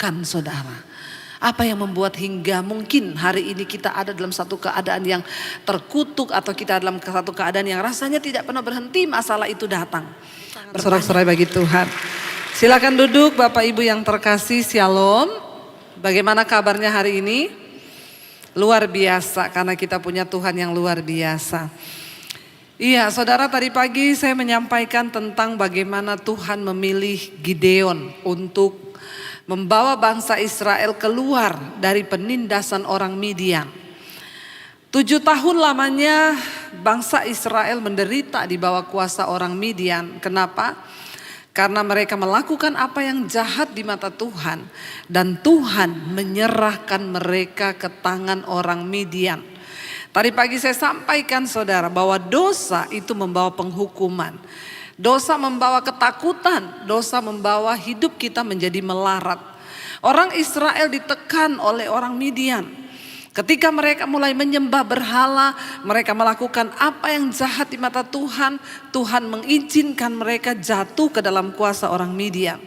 lakukan saudara? Apa yang membuat hingga mungkin hari ini kita ada dalam satu keadaan yang terkutuk, atau kita dalam satu keadaan yang rasanya tidak pernah berhenti masalah itu datang? Bersorak-sorai bagi Tuhan. Silakan duduk Bapak Ibu yang terkasih, Shalom. Bagaimana kabarnya hari ini? Luar biasa, karena kita punya Tuhan yang luar biasa. Iya saudara, tadi pagi saya menyampaikan tentang bagaimana Tuhan memilih Gideon untuk membawa bangsa Israel keluar dari penindasan orang Midian. 7 tahun lamanya bangsa Israel menderita di bawah kuasa orang Midian. Kenapa? Karena mereka melakukan apa yang jahat di mata Tuhan, dan Tuhan menyerahkan mereka ke tangan orang Midian. Tadi pagi saya sampaikan saudara bahwa dosa itu membawa penghukuman. Dosa membawa ketakutan, dosa membawa hidup kita menjadi melarat. Orang Israel ditekan oleh orang Midian. Ketika mereka mulai menyembah berhala, mereka melakukan apa yang jahat di mata Tuhan, Tuhan mengizinkan mereka jatuh ke dalam kuasa orang Midian.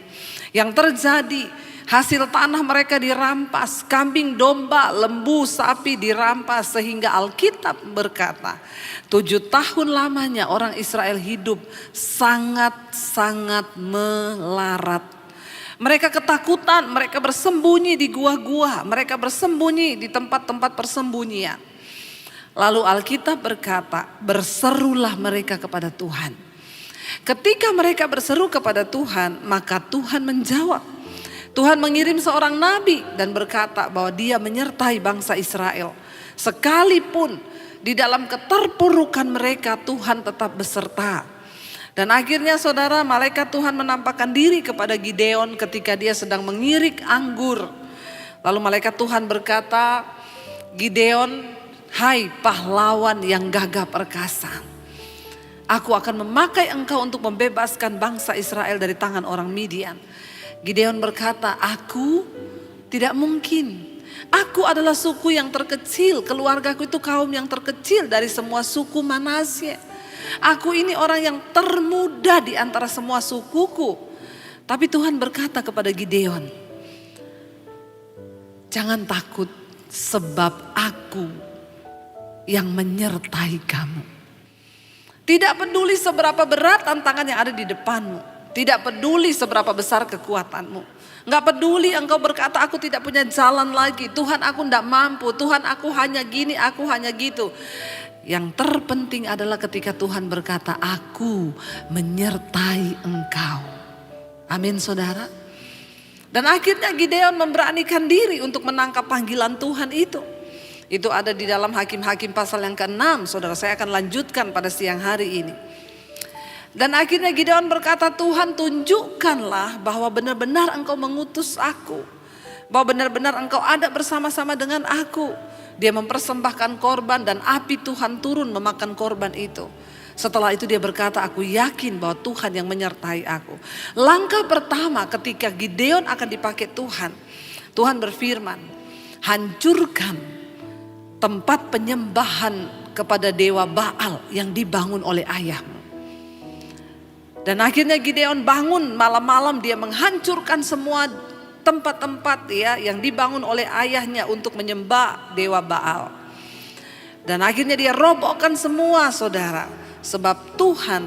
Yang terjadi, hasil tanah mereka dirampas, kambing, domba, lembu, sapi dirampas, sehingga Alkitab berkata 7 tahun lamanya orang Israel hidup sangat-sangat melarat. Mereka ketakutan, mereka bersembunyi di gua-gua, mereka bersembunyi di tempat-tempat persembunyian. Lalu Alkitab berkata, berserulah mereka kepada Tuhan. Ketika mereka berseru kepada Tuhan, maka Tuhan menjawab. Tuhan mengirim seorang nabi dan berkata bahwa dia menyertai bangsa Israel. Sekalipun di dalam keterpurukan mereka, Tuhan tetap beserta. Dan akhirnya saudara, malaikat Tuhan menampakkan diri kepada Gideon ketika dia sedang mengirik anggur. Lalu malaikat Tuhan berkata, Gideon, hai pahlawan yang gagah perkasa, aku akan memakai engkau untuk membebaskan bangsa Israel dari tangan orang Midian. Gideon berkata, aku tidak mungkin. Aku adalah suku yang terkecil, keluargaku itu kaum yang terkecil dari semua suku Manasye. Aku ini orang yang termuda di antara semua sukuku. Tapi Tuhan berkata kepada Gideon, jangan takut, sebab aku yang menyertai kamu. Tidak peduli seberapa berat tantangan yang ada di depanmu. Tidak peduli seberapa besar kekuatanmu. Gak peduli engkau berkata aku tidak punya jalan lagi. Tuhan aku tidak mampu. Tuhan aku hanya gini, aku hanya gitu. Yang terpenting adalah ketika Tuhan berkata aku menyertai engkau. Amin saudara. Dan akhirnya Gideon memberanikan diri untuk menangkap panggilan Tuhan itu. Itu ada di dalam Hakim-Hakim pasal yang ke-6. Saudara, saya akan lanjutkan pada siang hari ini. Dan akhirnya Gideon berkata, Tuhan tunjukkanlah bahwa benar-benar engkau mengutus aku. Bahwa benar-benar engkau ada bersama-sama dengan aku. Dia mempersembahkan korban dan api Tuhan turun memakan korban itu. Setelah itu dia berkata, aku yakin bahwa Tuhan yang menyertai aku. Langkah pertama ketika Gideon akan dipakai Tuhan. Tuhan berfirman, hancurkan tempat penyembahan kepada dewa Baal yang dibangun oleh ayahmu. Dan akhirnya Gideon bangun malam-malam, dia menghancurkan semua tempat-tempat ya yang dibangun oleh ayahnya untuk menyembah dewa Baal. Dan akhirnya dia robohkan semua saudara. Sebab Tuhan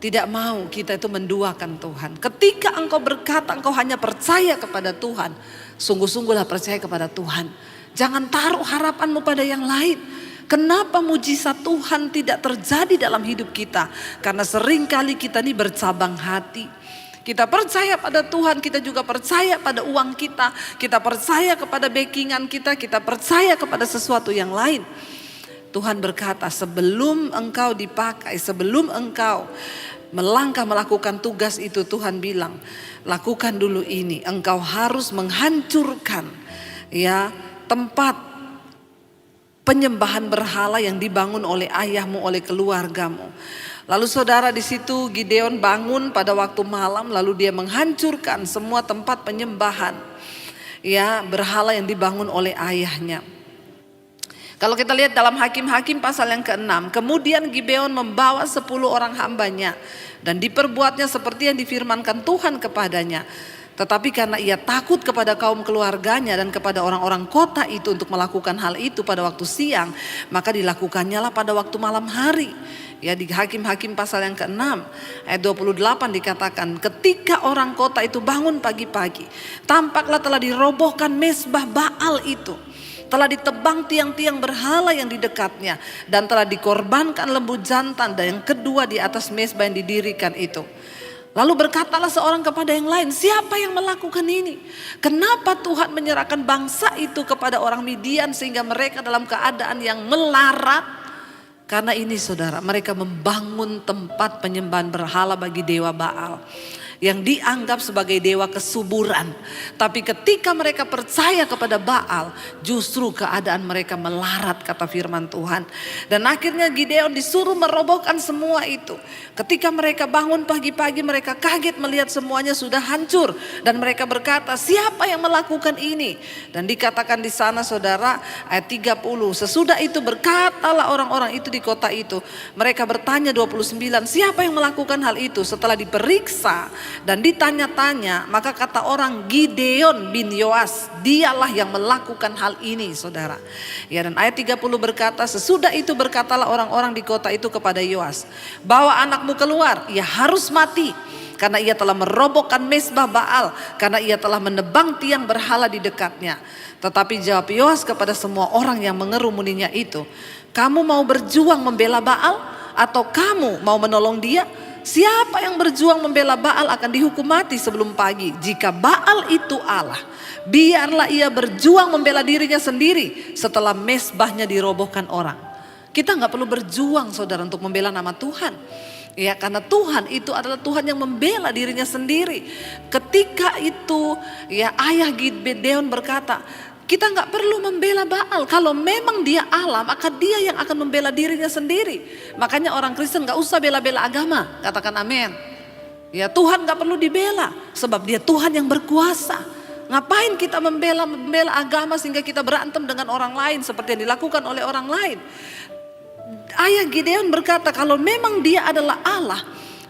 tidak mau kita itu menduakan Tuhan. Ketika engkau berkata engkau hanya percaya kepada Tuhan, sungguh-sungguhlah percaya kepada Tuhan. Jangan taruh harapanmu pada yang lain. Kenapa mujizat Tuhan tidak terjadi dalam hidup kita? Karena seringkali kita ini bercabang hati. Kita percaya pada Tuhan, kita juga percaya pada uang kita. Kita percaya kepada backingan kita, kita percaya kepada sesuatu yang lain. Tuhan berkata, sebelum engkau dipakai, sebelum engkau melangkah melakukan tugas itu, Tuhan bilang, lakukan dulu ini. Engkau harus menghancurkan ya tempat penyembahan berhala yang dibangun oleh ayahmu, oleh keluargamu. Lalu saudara, di situ Gideon bangun pada waktu malam, lalu dia menghancurkan semua tempat penyembahan ya berhala yang dibangun oleh ayahnya. Kalau kita lihat dalam Hakim-Hakim pasal yang ke-6, kemudian Gibeon membawa 10 orang hambanya dan diperbuatnya seperti yang difirmankan Tuhan kepadanya. Tetapi karena ia takut kepada kaum keluarganya dan kepada orang-orang kota itu untuk melakukan hal itu pada waktu siang, maka dilakukannya lah pada waktu malam hari. Ya, di Hakim-Hakim pasal yang ke-6 ayat 28 dikatakan, ketika orang kota itu bangun pagi-pagi, tampaklah telah dirobohkan mezbah Baal itu. Telah ditebang tiang-tiang berhala yang di dekatnya, dan telah dikorbankan lembu jantan dan yang kedua di atas mezbah yang didirikan itu. Lalu berkatalah seorang kepada yang lain, siapa yang melakukan ini? Kenapa Tuhan menyerahkan bangsa itu kepada orang Midian sehingga mereka dalam keadaan yang melarat? Karena ini saudara, mereka membangun tempat penyembahan berhala bagi dewa Baal yang dianggap sebagai dewa kesuburan. Tapi ketika mereka percaya kepada Baal, justru keadaan mereka melarat, kata firman Tuhan. Dan akhirnya Gideon disuruh merobohkan semua itu. Ketika mereka bangun pagi-pagi, mereka kaget melihat semuanya sudah hancur. Dan mereka berkata, siapa yang melakukan ini? Dan dikatakan di sana saudara, ayat 30, sesudah itu berkatalah orang-orang itu di kota itu. Mereka bertanya 29, siapa yang melakukan hal itu? Setelah diperiksa dan ditanya-tanya, maka kata orang, Gideon bin Yoas, dialah yang melakukan hal ini saudara. Ya, dan ayat 30 berkata, sesudah itu berkatalah orang-orang di kota itu kepada Yoas, bawa anakmu keluar, ia harus mati. Karena ia telah merobohkan mezbah Baal, karena ia telah menebang tiang berhala di dekatnya. Tetapi jawab Yoas kepada semua orang yang mengerumuninya itu, kamu mau berjuang membela Baal atau kamu mau menolong dia? Siapa yang berjuang membela Baal akan dihukum mati sebelum pagi. Jika Baal itu Allah, biarlah ia berjuang membela dirinya sendiri setelah mezbahnya dirobohkan orang. Kita gak perlu berjuang saudara untuk membela nama Tuhan. Ya, karena Tuhan itu adalah Tuhan yang membela dirinya sendiri. Ketika itu ya ayah Gideon berkata, kita gak perlu membela Baal. Kalau memang dia Allah, maka dia yang akan membela dirinya sendiri. Makanya orang Kristen gak usah bela-bela agama. Katakan amin. Ya, Tuhan gak perlu dibela, sebab dia Tuhan yang berkuasa. Ngapain kita membela agama sehingga kita berantem dengan orang lain seperti yang dilakukan oleh orang lain. Ayah Gideon berkata, kalau memang dia adalah Allah,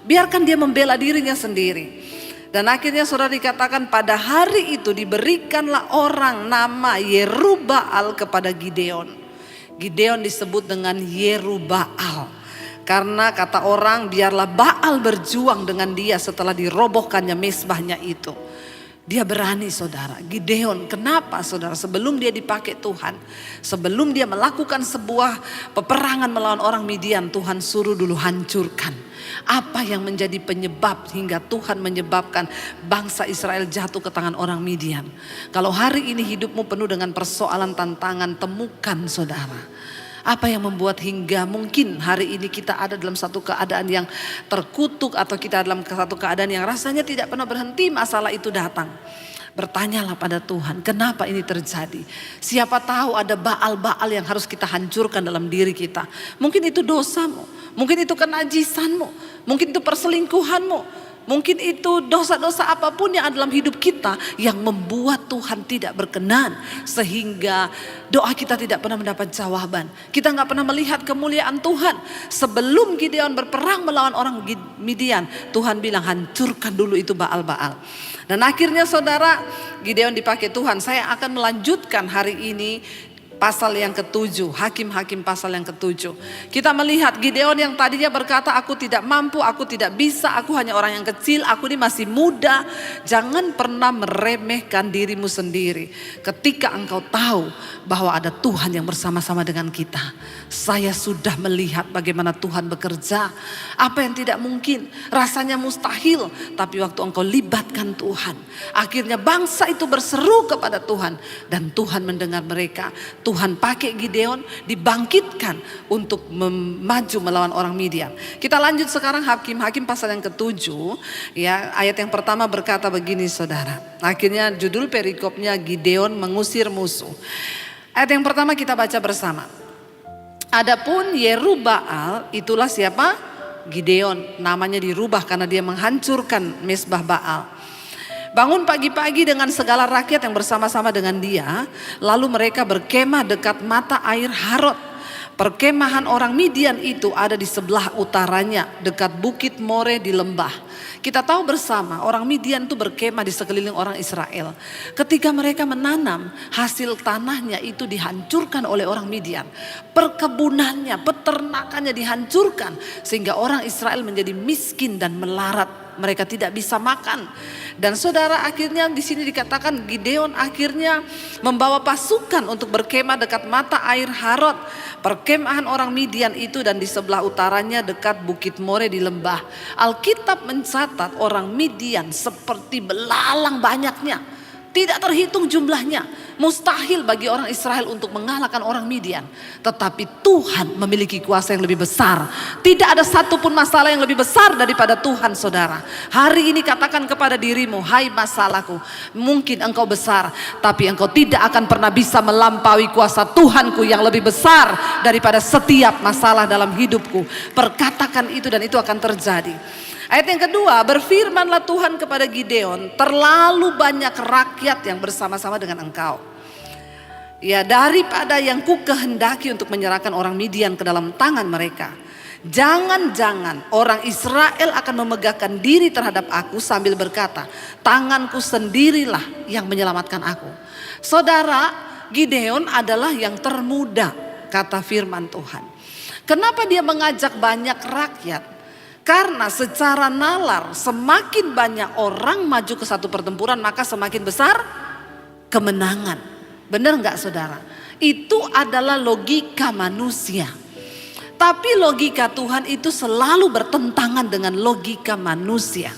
biarkan dia membela dirinya sendiri. Dan akhirnya saudara dikatakan pada hari itu diberikanlah orang nama Yerubbaal kepada Gideon. Gideon disebut dengan Yerubbaal. Karena kata orang, biarlah Baal berjuang dengan dia setelah dirobohkannya mezbahnya itu. Dia berani saudara. Gideon, kenapa saudara? Sebelum dia dipakai Tuhan, sebelum dia melakukan sebuah peperangan melawan orang Midian, Tuhan suruh dulu hancurkan. Apa yang menjadi penyebab hingga Tuhan menyebabkan bangsa Israel jatuh ke tangan orang Midian? Kalau hari ini hidupmu penuh dengan persoalan, tantangan, temukan saudara. Apa yang membuat hingga mungkin hari ini kita ada dalam satu keadaan yang terkutuk, atau kita dalam satu keadaan yang rasanya tidak pernah berhenti masalah itu datang. Bertanyalah pada Tuhan, kenapa ini terjadi? Siapa tahu ada Baal-Baal yang harus kita hancurkan dalam diri kita. Mungkin itu dosamu, mungkin itu kenajisanmu, mungkin itu perselingkuhanmu. Mungkin itu dosa-dosa apapun yang ada dalam hidup kita yang membuat Tuhan tidak berkenan. Sehingga doa kita tidak pernah mendapat jawaban. Kita gak pernah melihat kemuliaan Tuhan. Sebelum Gideon berperang melawan orang Midian, Tuhan bilang hancurkan dulu itu Baal-Baal. Dan akhirnya saudara, Gideon dipakai Tuhan. Saya akan melanjutkan hari ini pasal yang ke-7, Hakim-Hakim pasal yang ke-7. Kita melihat Gideon yang tadinya berkata, aku tidak mampu, aku tidak bisa, aku hanya orang yang kecil, aku ini masih muda. Jangan pernah meremehkan dirimu sendiri. Ketika engkau tahu bahwa ada Tuhan yang bersama-sama dengan kita. Saya sudah melihat bagaimana Tuhan bekerja. Apa yang tidak mungkin, rasanya mustahil. Tapi waktu engkau libatkan Tuhan, akhirnya bangsa itu berseru kepada Tuhan. Dan Tuhan mendengar mereka. Tuhan pakai Gideon dibangkitkan untuk maju melawan orang Midian. Kita lanjut sekarang Hakim-Hakim pasal yang ke-7. Ya, ayat yang pertama berkata begini saudara. Akhirnya judul perikopnya Gideon mengusir musuh. Ayat yang pertama kita baca bersama. Adapun Yerubbaal, itulah siapa? Gideon. Namanya dirubah karena dia menghancurkan mezbah Baal. Bangun pagi-pagi dengan segala rakyat yang bersama-sama dengan dia. Lalu mereka berkemah dekat mata air Harod. Perkemahan orang Midian itu ada di sebelah utaranya, dekat Bukit More di lembah. Kita tahu bersama orang Midian itu berkemah di sekeliling orang Israel. Ketika mereka menanam, hasil tanahnya itu dihancurkan oleh orang Midian. Perkebunannya, peternakannya dihancurkan. Sehingga orang Israel menjadi miskin dan melarat. Mereka tidak bisa makan. Dan saudara, akhirnya di sini dikatakan Gideon akhirnya membawa pasukan untuk berkemah dekat mata air Harod. Perkemahan orang Midian itu dan di sebelah utaranya dekat Bukit More di lembah. Alkitab mencatat orang Midian seperti belalang banyaknya. Tidak terhitung jumlahnya. Mustahil bagi orang Israel untuk mengalahkan orang Midian. Tetapi Tuhan memiliki kuasa yang lebih besar. Tidak ada satupun masalah yang lebih besar daripada Tuhan, saudara. Hari ini katakan kepada dirimu, hai masalahku, mungkin engkau besar, tapi engkau tidak akan pernah bisa melampaui kuasa Tuhanku yang lebih besar daripada setiap masalah dalam hidupku. Perkatakan itu dan itu akan terjadi. Ayat yang kedua, berfirmanlah Tuhan kepada Gideon, terlalu banyak rakyat yang bersama-sama dengan engkau. Ya, daripada yang ku kehendaki untuk menyerahkan orang Midian ke dalam tangan mereka. Jangan-jangan orang Israel akan memegahkan diri terhadap aku sambil berkata, tanganku sendirilah yang menyelamatkan aku. Saudara, Gideon adalah yang termuda, kata firman Tuhan. Kenapa dia mengajak banyak rakyat? Karena secara nalar semakin banyak orang maju ke satu pertempuran maka semakin besar kemenangan. Benar nggak saudara? Itu adalah logika manusia. Tapi logika Tuhan itu selalu bertentangan dengan logika manusia.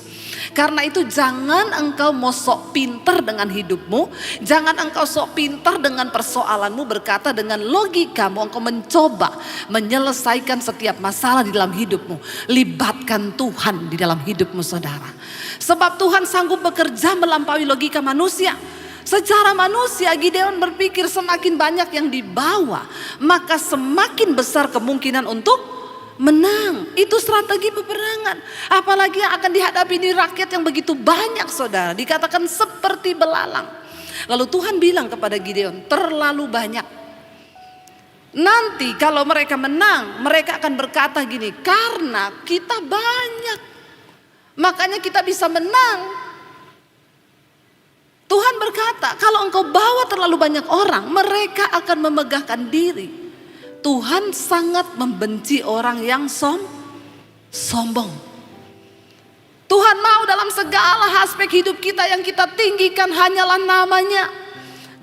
Karena itu jangan engkau mau sok pintar dengan hidupmu. Jangan engkau sok pintar dengan persoalanmu, berkata dengan logikamu engkau mencoba menyelesaikan setiap masalah di dalam hidupmu. Libatkan Tuhan di dalam hidupmu, saudara. Sebab Tuhan sanggup bekerja melampaui logika manusia. Secara manusia Gideon berpikir semakin banyak yang dibawa, maka semakin besar kemungkinan untuk menang. Itu strategi peperangan. Apalagi yang akan dihadapi ini rakyat yang begitu banyak, saudara. Dikatakan seperti belalang. Lalu Tuhan bilang kepada Gideon, terlalu banyak. Nanti kalau mereka menang, mereka akan berkata gini, karena kita banyak, makanya kita bisa menang. Tuhan berkata, kalau engkau bawa terlalu banyak orang, mereka akan memegahkan diri. Tuhan sangat membenci orang yang sombong. Tuhan mau dalam segala aspek hidup kita yang kita tinggikan hanyalah namanya.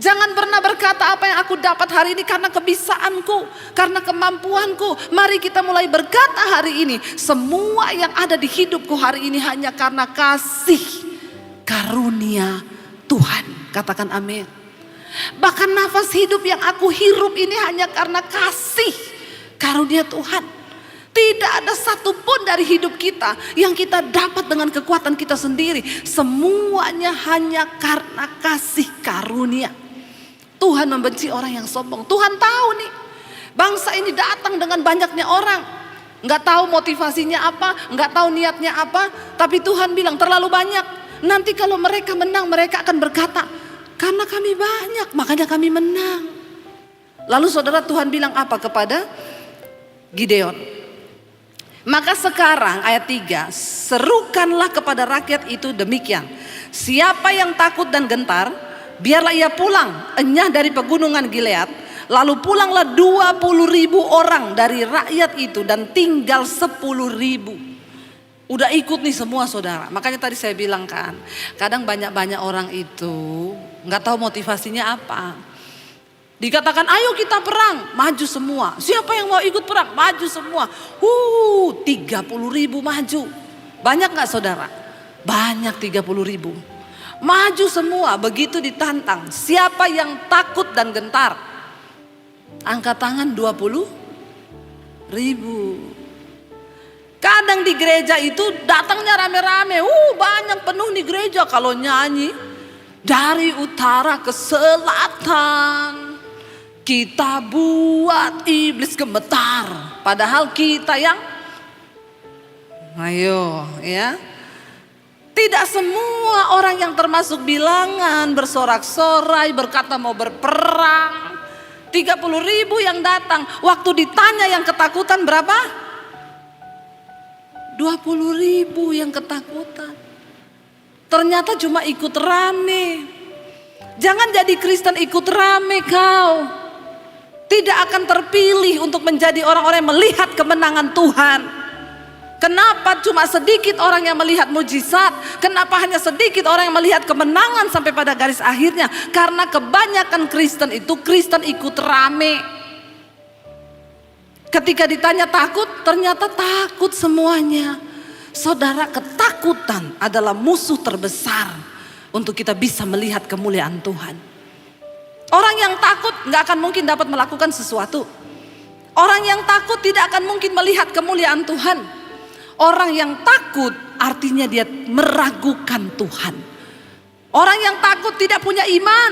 Jangan pernah berkata apa yang aku dapat hari ini karena kebisaanku, karena kemampuanku. Mari kita mulai berkata hari ini, semua yang ada di hidupku hari ini hanya karena kasih karunia Tuhan. Katakan amin. Bahkan nafas hidup yang aku hirup ini hanya karena kasih karunia Tuhan. Tidak ada satupun dari hidup kita yang kita dapat dengan kekuatan kita sendiri. Semuanya hanya karena kasih karunia. Tuhan membenci orang yang sombong. Tuhan tahu nih, bangsa ini datang dengan banyaknya orang. Nggak tahu motivasinya apa, nggak tahu niatnya apa. Tapi Tuhan bilang terlalu banyak. Nanti kalau mereka menang, mereka akan berkata, karena kami banyak, makanya kami menang. Lalu saudara, Tuhan bilang apa kepada Gideon? Maka sekarang ayat 3, serukanlah kepada rakyat itu demikian. Siapa yang takut dan gentar, biarlah ia pulang, enyah dari pegunungan Gilead. Lalu pulanglah 20.000 orang dari rakyat itu dan tinggal 10.000. Udah ikut nih semua, saudara. Makanya tadi saya bilang kan, kadang banyak orang itu nggak tahu motivasinya apa. Dikatakan ayo kita perang, maju semua. Siapa yang mau ikut perang? Maju semua. 30.000 maju. Banyak nggak saudara? Banyak 30.000. Maju semua, begitu ditantang. Siapa yang takut dan gentar? Angkat tangan 20.000. Kadang di gereja itu datangnya rame-rame, banyak penuh di gereja kalau nyanyi. Dari utara ke selatan, kita buat iblis gemetar. Padahal kita yang, ayo ya. Tidak semua orang yang termasuk bilangan bersorak-sorai berkata mau berperang. 30.000 yang datang. Waktu ditanya yang ketakutan berapa? 20.000 yang ketakutan. Ternyata cuma ikut rame. Jangan jadi Kristen ikut rame kau. Tidak akan terpilih untuk menjadi orang-orang yang melihat kemenangan Tuhan. Kenapa cuma sedikit orang yang melihat mujizat? Kenapa hanya sedikit orang yang melihat kemenangan sampai pada garis akhirnya? Karena kebanyakan Kristen itu Kristen ikut rame. Ketika ditanya takut, ternyata takut semuanya. Saudara, ketakutan adalah musuh terbesar untuk kita bisa melihat kemuliaan Tuhan. Orang yang takut gak akan mungkin dapat melakukan sesuatu. Orang yang takut tidak akan mungkin melihat kemuliaan Tuhan. Orang yang takut artinya dia meragukan Tuhan. Orang yang takut tidak punya iman.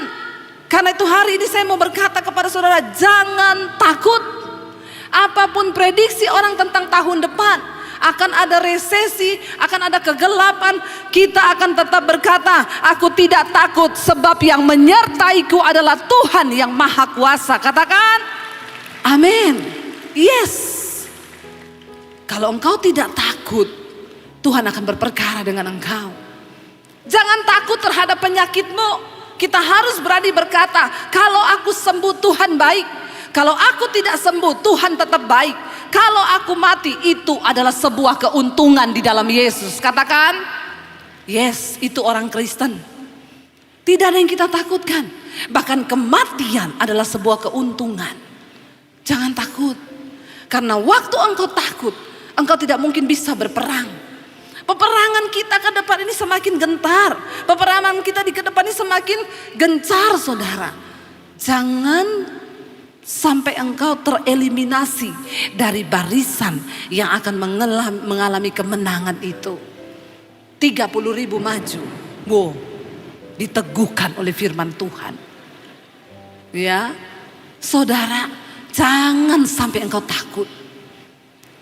Karena itu hari ini saya mau berkata kepada saudara, jangan takut. Apapun prediksi orang tentang tahun depan, akan ada resesi, akan ada kegelapan, kita akan tetap berkata, aku tidak takut sebab yang menyertaiku adalah Tuhan yang Maha Kuasa. Katakan amin. Yes. Kalau engkau tidak takut, Tuhan akan berperkara dengan engkau. Jangan takut terhadap penyakitmu. Kita harus berani berkata, kalau aku sembuh Tuhan baik. Kalau aku tidak sembuh Tuhan tetap baik. Kalau aku mati itu adalah sebuah keuntungan di dalam Yesus. Katakan, yes, itu orang Kristen. Tidak ada yang kita takutkan. Bahkan kematian adalah sebuah keuntungan. Jangan takut. Karena waktu engkau takut, engkau tidak mungkin bisa berperang. Peperangan kita ke depan ini semakin gentar. Peperangan kita di ke depan ini semakin gencar, saudara. Jangan sampai engkau tereliminasi dari barisan yang akan mengalami kemenangan itu. 30.000 maju. Wow, diteguhkan oleh firman Tuhan. Ya, saudara, jangan sampai engkau takut.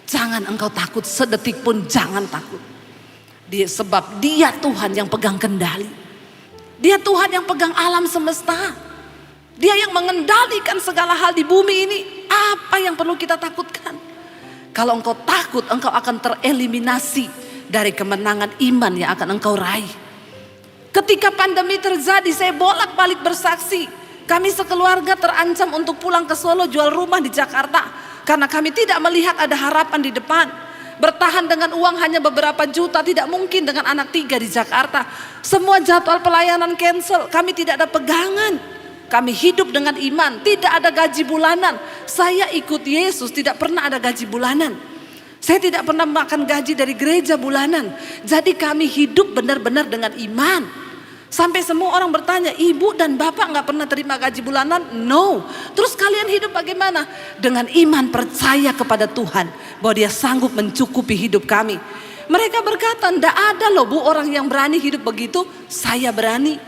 Jangan engkau takut sedetik pun, jangan takut. Sebab dia Tuhan yang pegang kendali. Dia Tuhan yang pegang alam semesta. Dia yang mengendalikan segala hal di bumi ini. Apa yang perlu kita takutkan? Kalau engkau takut, engkau akan tereliminasi dari kemenangan iman yang akan engkau raih. Ketika pandemi terjadi, saya bolak-balik bersaksi. Kami sekeluarga terancam untuk pulang ke Solo, jual rumah di Jakarta. Karena kami tidak melihat ada harapan di depan. Bertahan dengan uang hanya beberapa juta, tidak mungkin dengan anak 3 di Jakarta. Semua jadwal pelayanan cancel, kami tidak ada pegangan. Kami hidup dengan iman, tidak ada gaji bulanan. Saya ikut Yesus, tidak pernah ada gaji bulanan. Saya tidak pernah makan gaji dari gereja bulanan. Jadi kami hidup benar-benar dengan iman. Sampai semua orang bertanya, ibu dan bapak gak pernah terima gaji bulanan? No. Terus kalian hidup bagaimana? Dengan iman, percaya kepada Tuhan bahwa dia sanggup mencukupi hidup kami. Mereka berkata, ndak ada loh bu orang yang berani hidup begitu. Saya berani.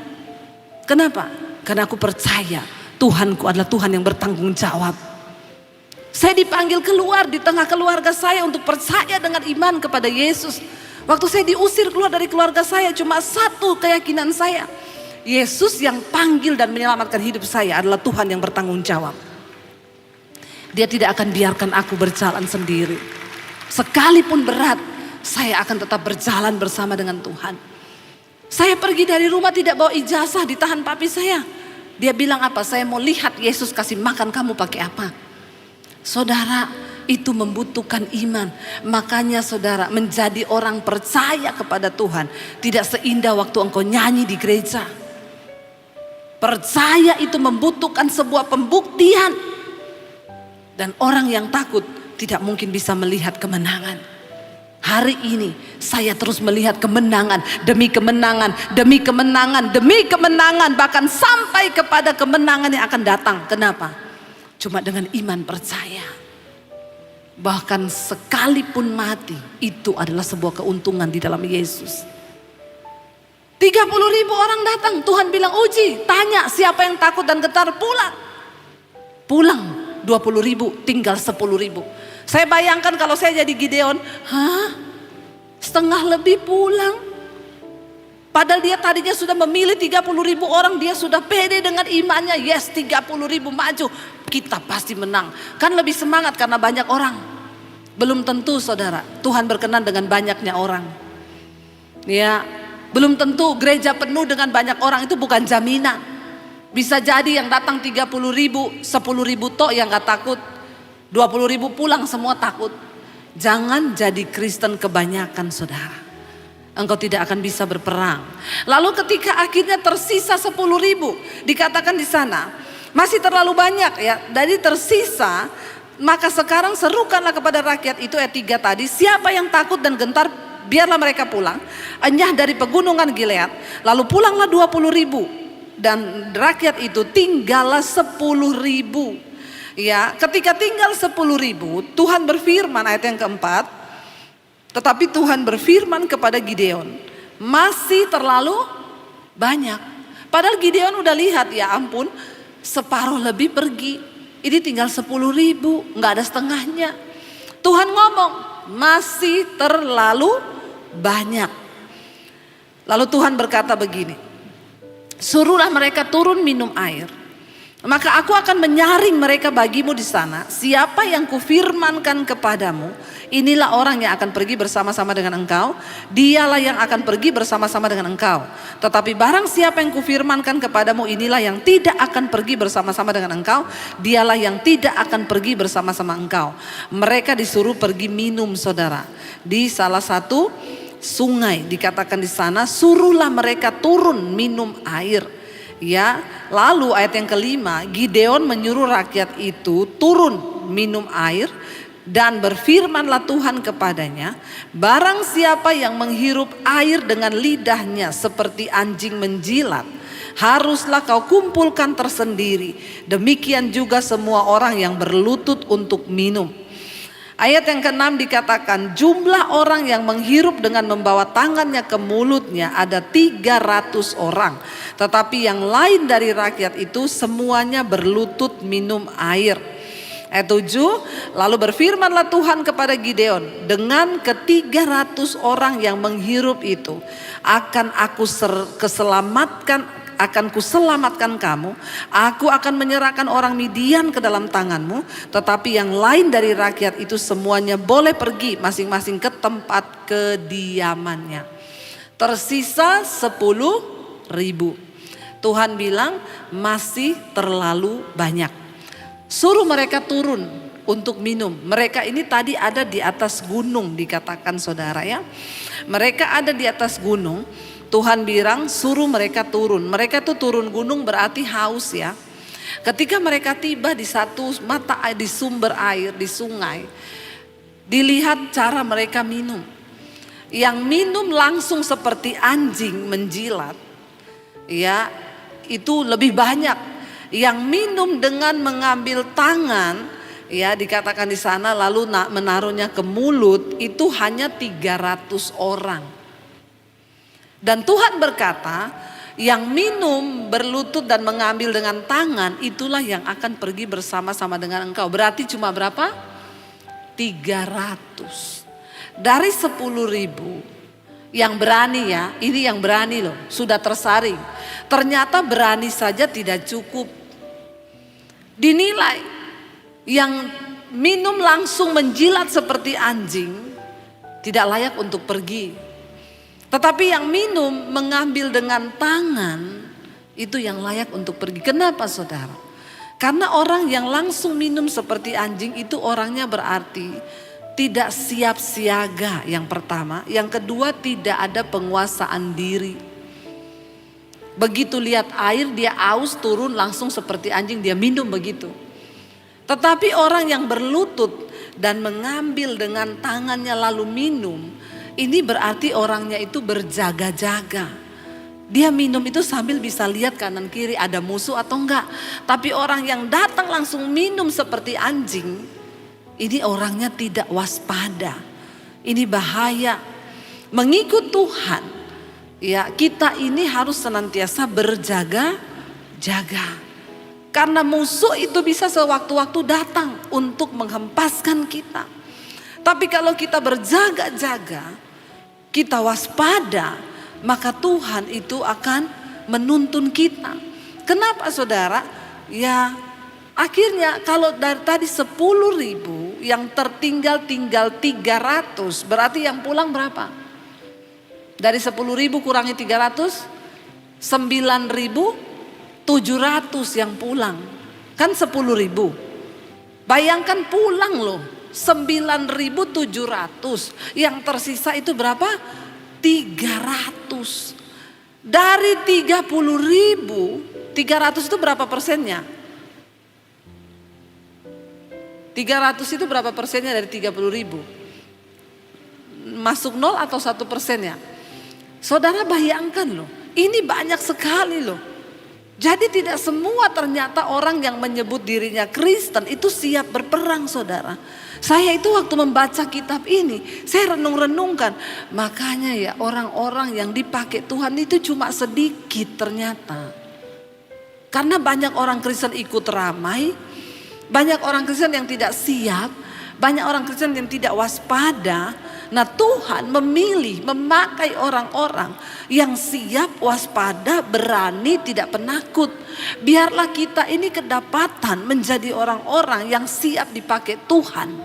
Kenapa? Karena aku percaya Tuhanku adalah Tuhan yang bertanggung jawab. Saya dipanggil keluar di tengah keluarga saya untuk percaya dengan iman kepada Yesus. Waktu saya diusir keluar dari keluarga saya, cuma satu keyakinan saya. Yesus yang panggil dan menyelamatkan hidup saya adalah Tuhan yang bertanggung jawab. Dia tidak akan biarkan aku berjalan sendiri. Sekalipun berat, saya akan tetap berjalan bersama dengan Tuhan. Saya pergi dari rumah tidak bawa ijazah, ditahan papi saya. Dia bilang apa? Saya mau lihat Yesus kasih makan kamu pakai apa. Saudara, itu membutuhkan iman. Makanya saudara, menjadi orang percaya kepada Tuhan tidak seindah waktu engkau nyanyi di gereja. Percaya itu membutuhkan sebuah pembuktian. Dan orang yang takut tidak mungkin bisa melihat kemenangan. Hari ini saya terus melihat kemenangan demi kemenangan, demi kemenangan, demi kemenangan. Bahkan sampai kepada kemenangan yang akan datang. Kenapa? Cuma dengan iman percaya. Bahkan sekalipun mati, itu adalah sebuah keuntungan di dalam Yesus. 30.000 orang datang, Tuhan bilang uji, tanya siapa yang takut dan getar, pulang. Pulang 20.000, tinggal 10.000. Saya bayangkan kalau saya jadi Gideon, setengah lebih pulang. Padahal dia tadinya sudah memilih 30.000 orang, dia sudah pede dengan imannya. Yes, 30.000 maju. kita pasti menang. Kan lebih semangat karena banyak orang. Belum tentu saudara, Tuhan berkenan dengan banyaknya orang. Ya, belum tentu gereja penuh dengan banyak orang itu bukan jaminan. Bisa jadi yang datang 30 ribu, 10 ribu tok yang gak takut, 20 ribu pulang semua takut. Jangan jadi Kristen kebanyakan saudara, engkau tidak akan bisa berperang. Lalu ketika akhirnya tersisa 10 ribu, dikatakan di sana masih terlalu banyak ya. Dari tersisa, maka sekarang serukanlah kepada rakyat itu, ayat 3 tadi, siapa yang takut dan gentar biarlah mereka pulang, enyah dari pegunungan Gilead. Lalu pulanglah 20 ribu. Dan rakyat itu tinggallah 10 ribu. Ya, ketika tinggal 10 ribu, Tuhan berfirman ayat yang keempat, tetapi Tuhan berfirman kepada Gideon, masih terlalu banyak. Padahal Gideon udah lihat, ya ampun, separuh lebih pergi. Ini tinggal 10 ribu, gak ada setengahnya. Tuhan ngomong, masih terlalu banyak. Lalu Tuhan berkata begini, suruhlah mereka turun minum air, maka aku akan menyaring mereka bagimu di sana. Siapa yang kufirmankan kepadamu, inilah orang yang akan pergi bersama-sama dengan engkau, dialah yang akan pergi bersama-sama dengan engkau. Tetapi barang siapa yang kufirmankan kepadamu, inilah yang tidak akan pergi bersama-sama dengan engkau, dialah yang tidak akan pergi bersama-sama engkau. Mereka disuruh pergi minum saudara, di salah satu sungai. Dikatakan di sana, suruhlah mereka turun minum air. Ya, lalu ayat yang kelima, Gideon menyuruh rakyat itu turun minum air, dan berfirmanlah Tuhan kepadanya, barang siapa yang menghirup air dengan lidahnya seperti anjing menjilat, haruslah kau kumpulkan tersendiri. Demikian juga semua orang yang berlutut untuk minum. Ayat yang ke-6 dikatakan, jumlah orang yang menghirup dengan membawa tangannya ke mulutnya ada 300 orang. Tetapi yang lain dari rakyat itu semuanya berlutut minum air. Ayat 7, lalu berfirmanlah Tuhan kepada Gideon, dengan ke-300 orang yang menghirup itu akan kuselamatkan kamu. Aku akan menyerahkan orang Midian ke dalam tanganmu. Tetapi yang lain dari rakyat itu semuanya boleh pergi masing-masing ke tempat kediamannya. Tersisa 10 ribu. Tuhan bilang masih terlalu banyak. Suruh mereka turun untuk minum. Mereka ini tadi ada di atas gunung, dikatakan saudara ya. Mereka ada di atas gunung. Tuhan bilang suruh mereka turun. Mereka tuh turun gunung berarti haus ya. Ketika mereka tiba di satu mata air, di sumber air, di sungai, dilihat cara mereka minum. Yang minum langsung seperti anjing menjilat, ya itu lebih banyak. Yang minum dengan mengambil tangan, ya dikatakan di sana, lalu menaruhnya ke mulut, itu hanya 300 orang. Dan Tuhan berkata, yang minum berlutut dan mengambil dengan tangan, itulah yang akan pergi bersama-sama dengan engkau. Berarti cuma berapa? 300. Dari 10 ribu yang berani ya, ini yang berani loh, sudah tersaring. Ternyata berani saja tidak cukup. Dinilai yang minum langsung menjilat seperti anjing tidak layak untuk pergi. Tetapi yang minum mengambil dengan tangan itu yang layak untuk pergi. Kenapa saudara? Karena orang yang langsung minum seperti anjing itu orangnya berarti tidak siap siaga yang pertama. Yang kedua tidak ada penguasaan diri. Begitu lihat air dia aus turun langsung seperti anjing dia minum begitu. Tetapi orang yang berlutut dan mengambil dengan tangannya lalu minum, ini berarti orangnya itu berjaga-jaga. Dia minum itu sambil bisa lihat kanan kiri ada musuh atau enggak. Tapi orang yang datang langsung minum seperti anjing, ini orangnya tidak waspada. Ini bahaya. Mengikut Tuhan, ya kita ini harus senantiasa berjaga-jaga. Karena musuh itu bisa sewaktu-waktu datang untuk menghempaskan kita. Tapi kalau kita berjaga-jaga, kita waspada, maka Tuhan itu akan menuntun kita. Kenapa saudara? Ya Akhirnya kalau dari tadi 10.000 yang tinggal 300, berarti yang pulang berapa? Dari 10.000 kurangi 300, 9.700 yang pulang. Kan 10.000. Bayangkan pulang loh, 9.700. Yang tersisa itu berapa? 300. Dari 30.000, 300 itu berapa persennya? 300 itu berapa persennya dari 30.000? Masuk 0 atau 1% ya? Saudara bayangkan loh, ini banyak sekali loh. Jadi tidak semua ternyata orang yang menyebut dirinya Kristen itu siap berperang, saudara. Saya itu waktu membaca kitab ini, saya renung-renungkan. Makanya ya orang-orang yang dipakai Tuhan itu cuma sedikit ternyata. Karena banyak orang Kristen ikut ramai, banyak orang Kristen yang tidak siap, banyak orang Kristen yang tidak waspada. Nah Tuhan memilih memakai orang-orang yang siap, waspada, berani, tidak penakut. Biarlah kita ini kedapatan menjadi orang-orang yang siap dipakai Tuhan.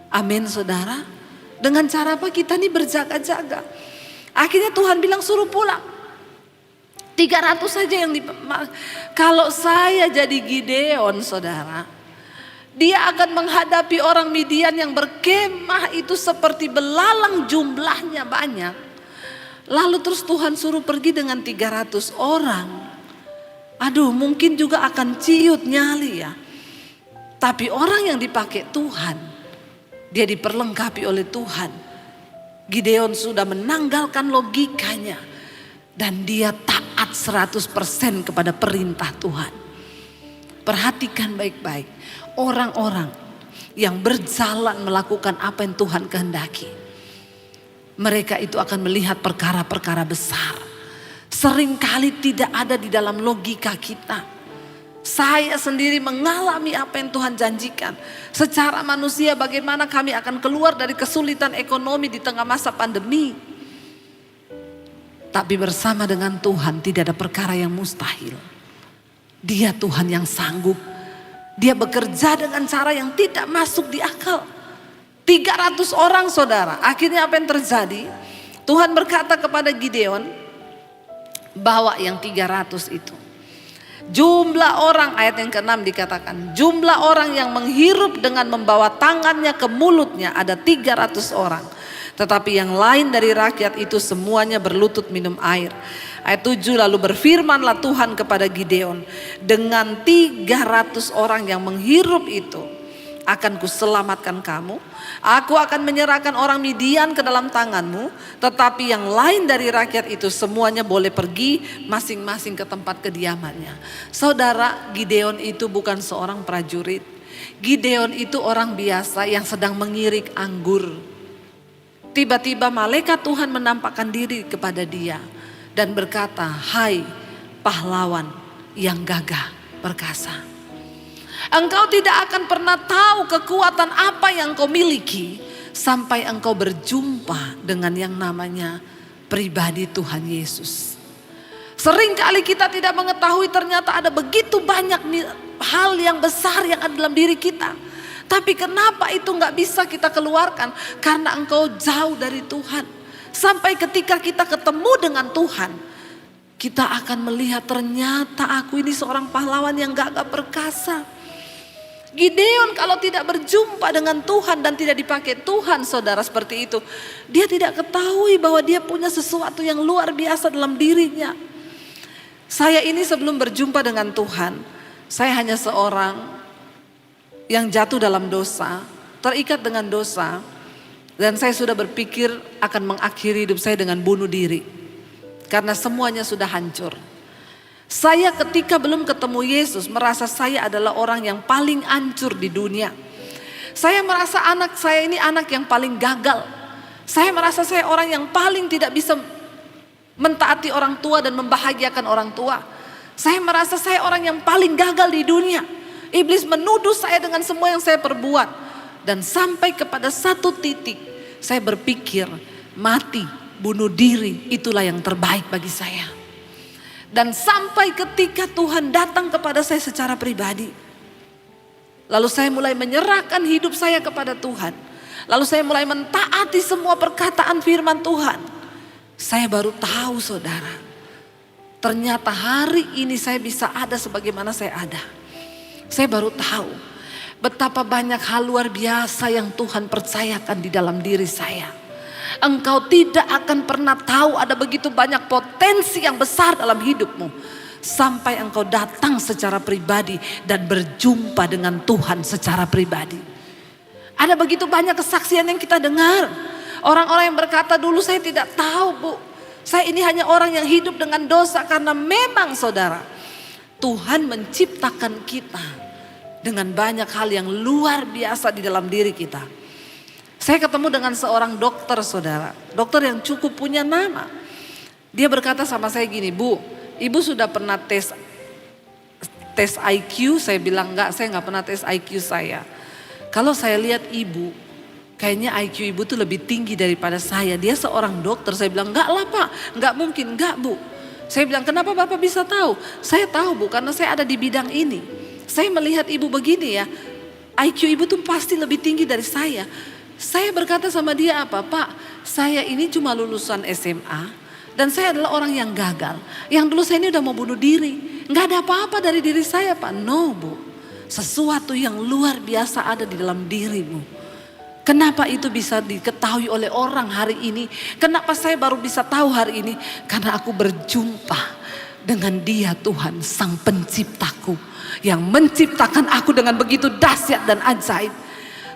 Amin saudara. Dengan cara apa? Kita ini berjaga-jaga. Akhirnya Tuhan bilang suruh pulang. 300 saja yang kalau saya jadi Gideon saudara, dia akan menghadapi orang Midian yang berkemah itu seperti belalang, jumlahnya banyak. Lalu terus Tuhan suruh pergi dengan 300 orang. Aduh, mungkin juga akan ciut nyali ya. Tapi orang yang dipakai Tuhan, dia diperlengkapi oleh Tuhan. Gideon sudah menanggalkan logikanya dan dia taat 100% kepada perintah Tuhan. Perhatikan baik-baik. Orang-orang yang berjalan melakukan apa yang Tuhan kehendaki, mereka itu akan melihat perkara-perkara besar. Seringkali tidak ada di dalam logika kita. Saya sendiri mengalami apa yang Tuhan janjikan. Secara manusia bagaimana kami akan keluar dari kesulitan ekonomi di tengah masa pandemi. Tapi bersama dengan Tuhan tidak ada perkara yang mustahil. Dia Tuhan yang sanggup. Dia bekerja dengan cara yang tidak masuk di akal. 300 orang saudara. Akhirnya apa yang terjadi? Tuhan berkata kepada Gideon, bawa yang 300 itu. Jumlah orang, ayat yang ke-6 dikatakan, jumlah orang yang menghirup dengan membawa tangannya ke mulutnya ada 300 orang. Tetapi yang lain dari rakyat itu semuanya berlutut minum air. Ayat 7, lalu berfirmanlah Tuhan kepada Gideon, dengan 300 orang yang menghirup itu akan kuselamatkan kamu. Aku akan menyerahkan orang Midian ke dalam tanganmu. Tetapi yang lain dari rakyat itu semuanya boleh pergi masing-masing ke tempat kediamannya. Saudara, Gideon itu bukan seorang prajurit. Gideon itu orang biasa yang sedang mengirik anggur. Tiba-tiba malaikat Tuhan menampakkan diri kepada dia dan berkata, hai pahlawan yang gagah perkasa. Engkau tidak akan pernah tahu kekuatan apa yang kau miliki sampai engkau berjumpa dengan yang namanya pribadi Tuhan Yesus. Seringkali kita tidak mengetahui ternyata ada begitu banyak hal yang besar yang ada dalam diri kita. Tapi kenapa itu gak bisa kita keluarkan? Karena engkau jauh dari Tuhan. Sampai ketika kita ketemu dengan Tuhan, kita akan melihat ternyata aku ini seorang pahlawan yang gagah perkasa. Gideon kalau tidak berjumpa dengan Tuhan dan tidak dipakai Tuhan saudara seperti itu, dia tidak ketahui bahwa dia punya sesuatu yang luar biasa dalam dirinya. Saya ini sebelum berjumpa dengan Tuhan, saya hanya seorang yang jatuh dalam dosa, terikat dengan dosa. Dan saya sudah berpikir akan mengakhiri hidup saya dengan bunuh diri. Karena semuanya sudah hancur. Saya ketika belum ketemu Yesus merasa saya adalah orang yang paling hancur di dunia. Saya merasa anak saya ini anak yang paling gagal. Saya merasa saya orang yang paling tidak bisa mentaati orang tua dan membahagiakan orang tua. Saya merasa saya orang yang paling gagal di dunia. Iblis menuduh saya dengan semua yang saya perbuat. Dan sampai kepada satu titik saya berpikir mati, bunuh diri itulah yang terbaik bagi saya. Dan sampai ketika Tuhan datang kepada saya secara pribadi. Lalu saya mulai menyerahkan hidup saya kepada Tuhan. Lalu saya mulai mentaati semua perkataan firman Tuhan. Saya baru tahu saudara, ternyata hari ini saya bisa ada sebagaimana saya ada. Saya baru tahu betapa banyak hal luar biasa yang Tuhan percayakan di dalam diri saya. Engkau tidak akan pernah tahu ada begitu banyak potensi yang besar dalam hidupmu, sampai engkau datang secara pribadi dan berjumpa dengan Tuhan secara pribadi. Ada begitu banyak kesaksian yang kita dengar. Orang-orang yang berkata, dulu saya tidak tahu Bu, saya ini hanya orang yang hidup dengan dosa. Karena memang saudara, Tuhan menciptakan kita dengan banyak hal yang luar biasa di dalam diri kita. Saya ketemu dengan seorang dokter saudara, dokter yang cukup punya nama. Dia berkata sama saya gini, Bu, Ibu sudah pernah tes IQ? Saya bilang enggak, saya enggak pernah tes IQ saya. Kalau saya lihat Ibu, kayaknya IQ Ibu tuh lebih tinggi daripada saya. Dia seorang dokter. Saya bilang enggak lah Pak, enggak mungkin, enggak Bu. Saya bilang kenapa Bapak bisa tahu? Saya tahu Bu, karena saya ada di bidang ini. Saya melihat Ibu begini ya, IQ Ibu tuh pasti lebih tinggi dari saya. Saya berkata sama dia apa? Pak, saya ini cuma lulusan SMA dan saya adalah orang yang gagal. Yang dulu saya ini udah mau bunuh diri. Nggak ada apa-apa dari diri saya Pak. No Bu, sesuatu yang luar biasa ada di dalam dirimu. Kenapa itu bisa diketahui oleh orang hari ini? Kenapa saya baru bisa tahu hari ini? Karena aku berjumpa dengan Dia, Tuhan Sang Penciptaku, yang menciptakan aku dengan begitu dahsyat dan ajaib.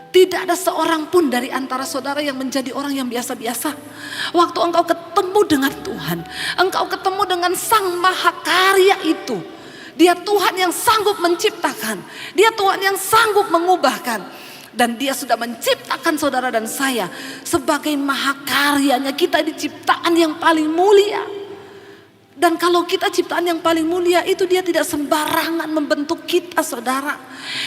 Tidak ada seorang pun dari antara saudara yang menjadi orang yang biasa-biasa. Waktu engkau ketemu dengan Tuhan, engkau ketemu dengan Sang Mahakarya itu. Dia Tuhan yang sanggup menciptakan, Dia Tuhan yang sanggup mengubahkan. Dan Dia sudah menciptakan saudara dan saya sebagai mahakaryanya. Kita diciptaan yang paling mulia. Dan kalau kita ciptaan yang paling mulia itu, Dia tidak sembarangan membentuk kita saudara.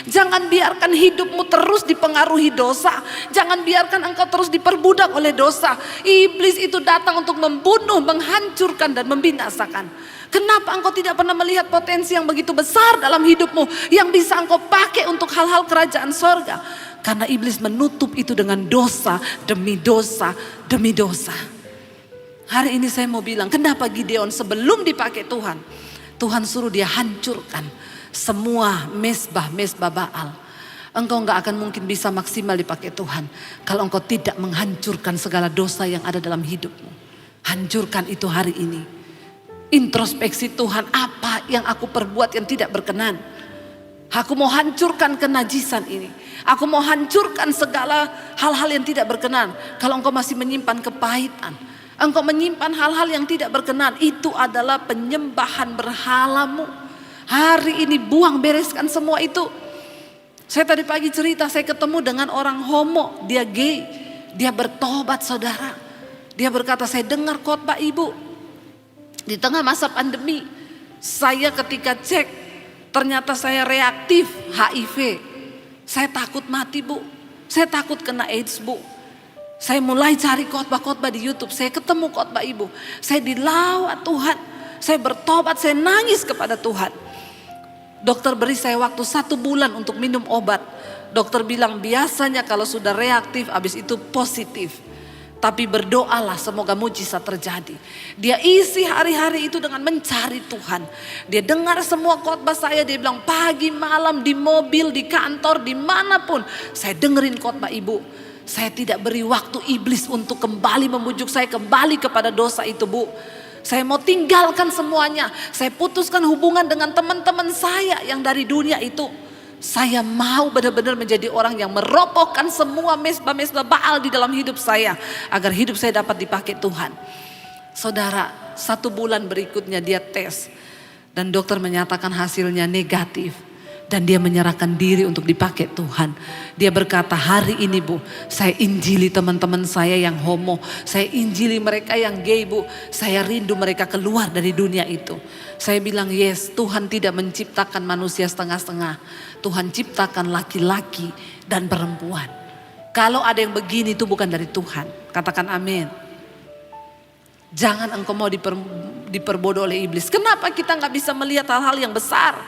Jangan biarkan hidupmu terus dipengaruhi dosa. Jangan biarkan engkau terus diperbudak oleh dosa. Iblis itu datang untuk membunuh, menghancurkan dan membinasakan. Kenapa engkau tidak pernah melihat potensi yang begitu besar dalam hidupmu, yang bisa engkau pakai untuk hal-hal kerajaan sorga? Karena iblis menutup itu dengan dosa demi dosa demi dosa. Hari ini saya mau bilang, kenapa Gideon sebelum dipakai Tuhan, Tuhan suruh dia hancurkan semua mesbah-mesbah Baal. Engkau gak akan mungkin bisa maksimal dipakai Tuhan kalau engkau tidak menghancurkan segala dosa yang ada dalam hidupmu. Hancurkan itu hari ini. Introspeksi Tuhan, apa yang aku perbuat yang tidak berkenan. Aku mau hancurkan kenajisan ini. Aku mau hancurkan segala hal-hal yang tidak berkenan. Kalau engkau masih menyimpan kepahitan, engkau menyimpan hal-hal yang tidak berkenan, itu adalah penyembahan berhalamu. Hari ini buang, bereskan semua itu. Saya tadi pagi cerita, saya ketemu dengan orang homo, dia gay. Dia bertobat saudara. Dia berkata, saya dengar khotbah Ibu. Di tengah masa pandemi, saya ketika cek, ternyata saya reaktif HIV. Saya takut mati Bu. Saya takut kena AIDS Bu. Saya mulai cari khotbah-khotbah di YouTube. Saya ketemu khotbah Ibu. Saya dilawat Tuhan. Saya bertobat, saya nangis kepada Tuhan. Dokter beri saya waktu 1 bulan untuk minum obat. Dokter bilang biasanya kalau sudah reaktif habis itu positif. Tapi berdoalah semoga mujizat terjadi. Dia isi hari-hari itu dengan mencari Tuhan. Dia dengar semua khotbah saya. Dia bilang pagi malam di mobil, di kantor, dimanapun. Saya dengerin khotbah Ibu. Saya tidak beri waktu iblis untuk kembali membujuk saya kembali kepada dosa itu Bu. Saya mau tinggalkan semuanya. Saya putuskan hubungan dengan teman-teman saya yang dari dunia itu. Saya mau benar-benar menjadi orang yang merobohkan semua mesbah-mesbah Baal di dalam hidup saya. Agar hidup saya dapat dipakai Tuhan. Saudara, 1 bulan berikutnya dia tes. Dan dokter menyatakan hasilnya negatif. Dan dia menyerahkan diri untuk dipakai Tuhan. Dia berkata, hari ini Bu, saya injili teman-teman saya yang homo. Saya injili mereka yang gay Bu. Saya rindu mereka keluar dari dunia itu. Saya bilang, yes, Tuhan tidak menciptakan manusia setengah-setengah. Tuhan ciptakan laki-laki dan perempuan. Kalau ada yang begini itu bukan dari Tuhan. Katakan amin. Jangan engkau mau diperbodoh oleh iblis. Kenapa kita gak bisa melihat hal-hal yang besar?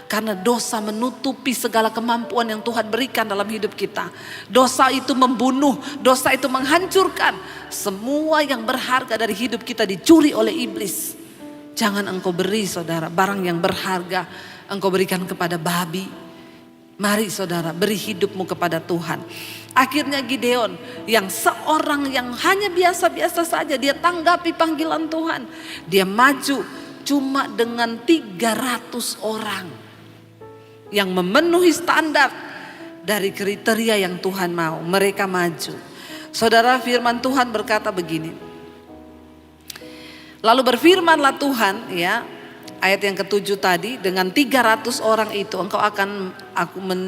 Karena dosa menutupi segala kemampuan yang Tuhan berikan dalam hidup kita. Dosa itu membunuh, dosa itu menghancurkan. Semua yang berharga dari hidup kita dicuri oleh iblis. Jangan engkau beri saudara barang yang berharga engkau berikan kepada babi. Mari saudara beri hidupmu kepada Tuhan. Akhirnya Gideon yang seorang yang hanya biasa-biasa saja, dia tanggapi panggilan Tuhan. Dia maju cuma dengan 300 orang yang memenuhi standar dari kriteria yang Tuhan mau. Mereka maju. Saudara, firman Tuhan berkata begini. Lalu berfirmanlah Tuhan, ya, ayat yang ke-7 tadi, dengan 300 orang itu engkau akan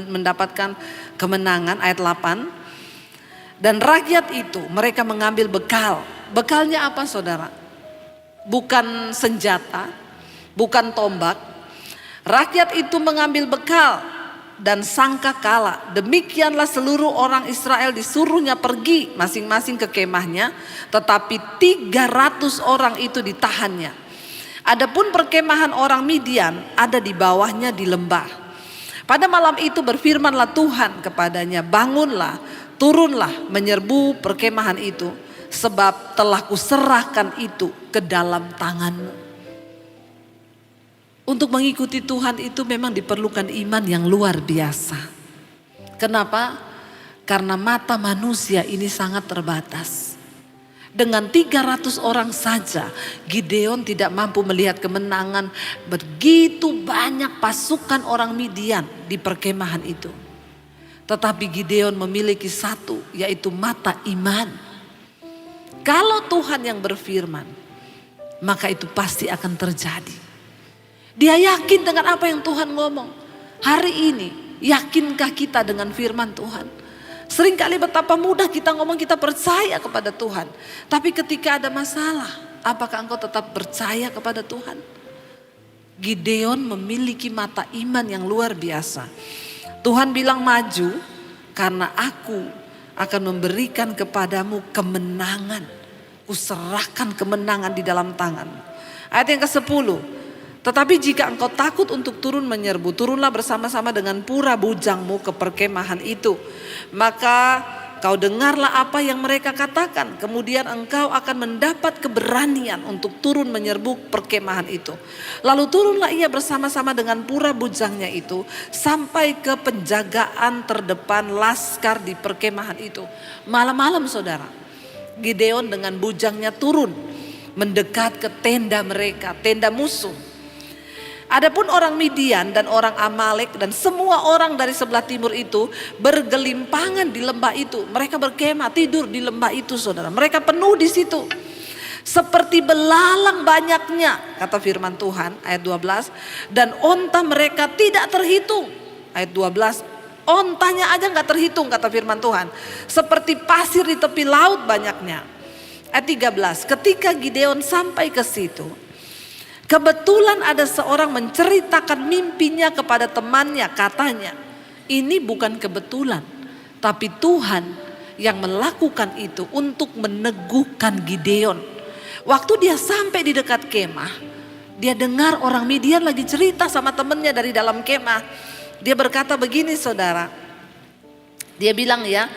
mendapatkan kemenangan. Ayat 8. Dan rakyat itu mereka mengambil bekal. Bekalnya apa saudara? Bukan senjata, bukan tombak. Rakyat itu mengambil bekal dan sangka kalah. Demikianlah seluruh orang Israel disuruhnya pergi masing-masing ke kemahnya. Tetapi 300 orang itu ditahannya. Adapun perkemahan orang Midian ada di bawahnya di lembah. Pada malam itu berfirmanlah Tuhan kepadanya, bangunlah, turunlah menyerbu perkemahan itu. Sebab telah kuserahkan itu ke dalam tanganmu. Untuk mengikuti Tuhan itu memang diperlukan iman yang luar biasa. Kenapa? Karena mata manusia ini sangat terbatas. Dengan 300 orang saja Gideon tidak mampu melihat kemenangan begitu banyak pasukan orang Midian di perkemahan itu. Tetapi Gideon memiliki satu, yaitu mata iman. Kalau Tuhan yang berfirman, maka itu pasti akan terjadi. Dia yakin dengan apa yang Tuhan ngomong. Hari ini, yakinkah kita dengan firman Tuhan? Seringkali betapa mudah kita ngomong kita percaya kepada Tuhan. Tapi ketika ada masalah, apakah engkau tetap percaya kepada Tuhan? Gideon memiliki mata iman yang luar biasa. Tuhan bilang maju karena aku akan memberikan kepadamu kemenangan. Kuserahkan kemenangan di dalam tanganmu. Ayat yang ke-10. Tetapi jika engkau takut untuk turun menyerbu, turunlah bersama-sama dengan pura bujangmu ke perkemahan itu. Maka kau dengarlah apa yang mereka katakan. Kemudian engkau akan mendapat keberanian untuk turun menyerbu perkemahan itu. Lalu turunlah ia bersama-sama dengan pura bujangnya itu sampai ke penjagaan terdepan laskar di perkemahan itu. Malam-malam saudara, Gideon dengan bujangnya turun mendekat ke tenda mereka, tenda musuh. Adapun orang Midian dan orang Amalek dan semua orang dari sebelah timur itu bergelimpangan di lembah itu. Mereka berkemah tidur di lembah itu saudara. Mereka penuh di situ. Seperti belalang banyaknya, kata firman Tuhan ayat 12. Dan onta mereka tidak terhitung. Ayat 12. Ontanya aja gak terhitung kata firman Tuhan. Seperti pasir di tepi laut banyaknya. Ayat 13. Ketika Gideon sampai ke situ, kebetulan ada seorang menceritakan mimpinya kepada temannya, katanya, ini bukan kebetulan, tapi Tuhan yang melakukan itu untuk meneguhkan Gideon. Waktu dia sampai di dekat kemah, dia dengar orang Midian lagi cerita sama temannya dari dalam kemah. Dia berkata begini saudara, dia bilang ya,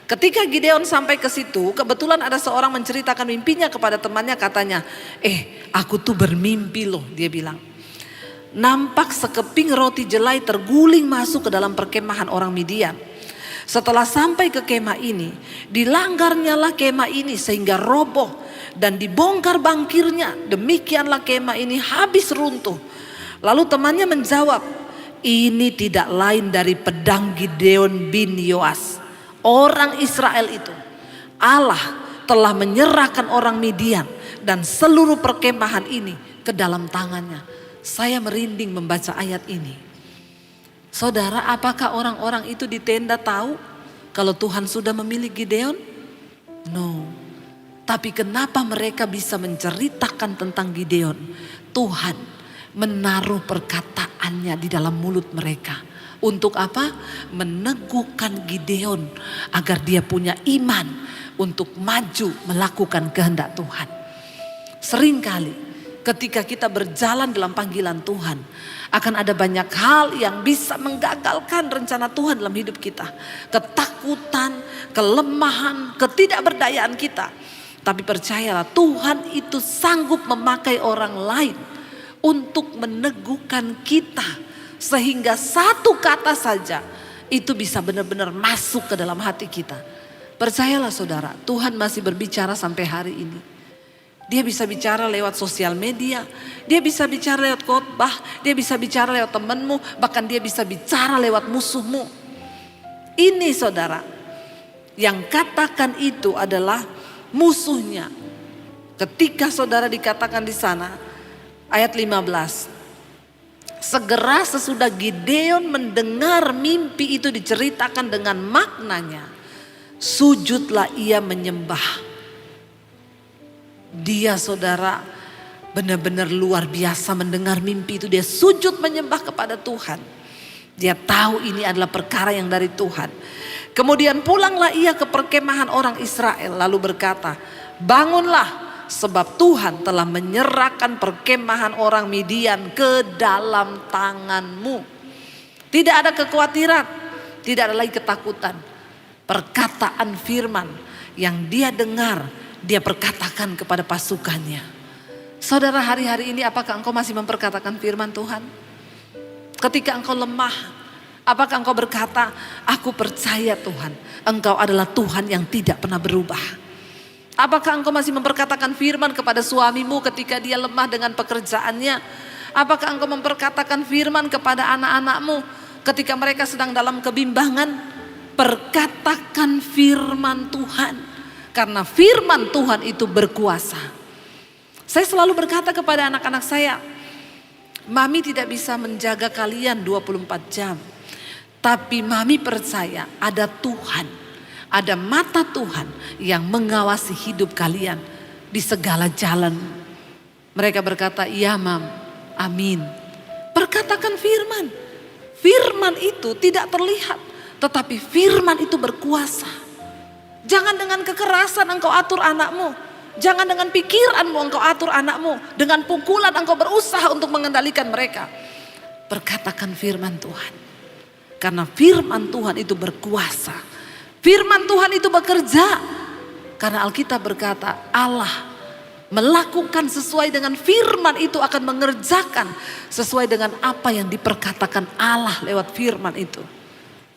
ketika Gideon sampai ke situ, kebetulan ada seorang menceritakan mimpinya kepada temannya, katanya, aku tuh bermimpi loh, dia bilang. Nampak sekeping roti jelai terguling masuk ke dalam perkemahan orang Midian. Setelah sampai ke kemah ini, dilanggarnyalah kemah ini sehingga roboh dan dibongkar bangkirnya. Demikianlah kemah ini habis runtuh. Lalu temannya menjawab, ini tidak lain dari pedang Gideon bin Yoas. Orang Israel itu, Allah telah menyerahkan orang Midian dan seluruh perkemahan ini ke dalam tangannya. Saya merinding membaca ayat ini. Saudara, apakah orang-orang itu di tenda tahu kalau Tuhan sudah memilih Gideon? No. Tapi kenapa mereka bisa menceritakan tentang Gideon? Tuhan menaruh perkataannya di dalam mulut mereka. Untuk apa? Meneguhkan Gideon agar dia punya iman untuk maju melakukan kehendak Tuhan. Seringkali ketika kita berjalan dalam panggilan Tuhan, akan ada banyak hal yang bisa menggagalkan rencana Tuhan dalam hidup kita. Ketakutan, kelemahan, ketidakberdayaan kita. Tapi percayalah, Tuhan itu sanggup memakai orang lain untuk meneguhkan kita. Sehingga satu kata saja itu bisa benar-benar masuk ke dalam hati kita. Percayalah saudara, Tuhan masih berbicara sampai hari ini. Dia bisa bicara lewat sosial media, dia bisa bicara lewat khotbah, dia bisa bicara lewat temanmu, bahkan dia bisa bicara lewat musuhmu. Ini saudara, yang katakan itu adalah musuhnya. Ketika saudara dikatakan di sana, ayat 15. Segera sesudah Gideon mendengar mimpi itu diceritakan dengan maknanya, sujudlah ia menyembah. Dia saudara benar-benar luar biasa mendengar mimpi itu. Dia sujud menyembah kepada Tuhan. Dia tahu ini adalah perkara yang dari Tuhan. Kemudian pulanglah ia ke perkemahan orang Israel lalu berkata, bangunlah sebab Tuhan telah menyerahkan perkemahan orang Midian ke dalam tanganmu. Tidak ada kekhawatiran, tidak ada lagi ketakutan. Perkataan firman yang dia dengar, dia perkatakan kepada pasukannya. Saudara, hari-hari ini apakah engkau masih memperkatakan firman Tuhan? Ketika engkau lemah, apakah engkau berkata, aku percaya Tuhan, engkau adalah Tuhan yang tidak pernah berubah. Apakah engkau masih memperkatakan firman kepada suamimu ketika dia lemah dengan pekerjaannya? Apakah engkau memperkatakan firman kepada anak-anakmu ketika mereka sedang dalam kebimbangan? Perkatakan firman Tuhan. Karena firman Tuhan itu berkuasa. Saya selalu berkata kepada anak-anak saya, Mami tidak bisa menjaga kalian 24 jam. Tapi Mami percaya ada Tuhan, ada mata Tuhan yang mengawasi hidup kalian di segala jalan. Mereka berkata, iya Mam, amin. Perkatakan firman. Firman itu tidak terlihat, tetapi firman itu berkuasa. Jangan dengan kekerasan engkau atur anakmu. Jangan dengan pikiranmu engkau atur anakmu. Dengan pukulan engkau berusaha untuk mengendalikan mereka. Perkatakan firman Tuhan. Karena firman Tuhan itu berkuasa. Firman Tuhan itu bekerja. Karena Alkitab berkata Allah melakukan sesuai dengan firman itu akan mengerjakan sesuai dengan apa yang diperkatakan Allah lewat firman itu.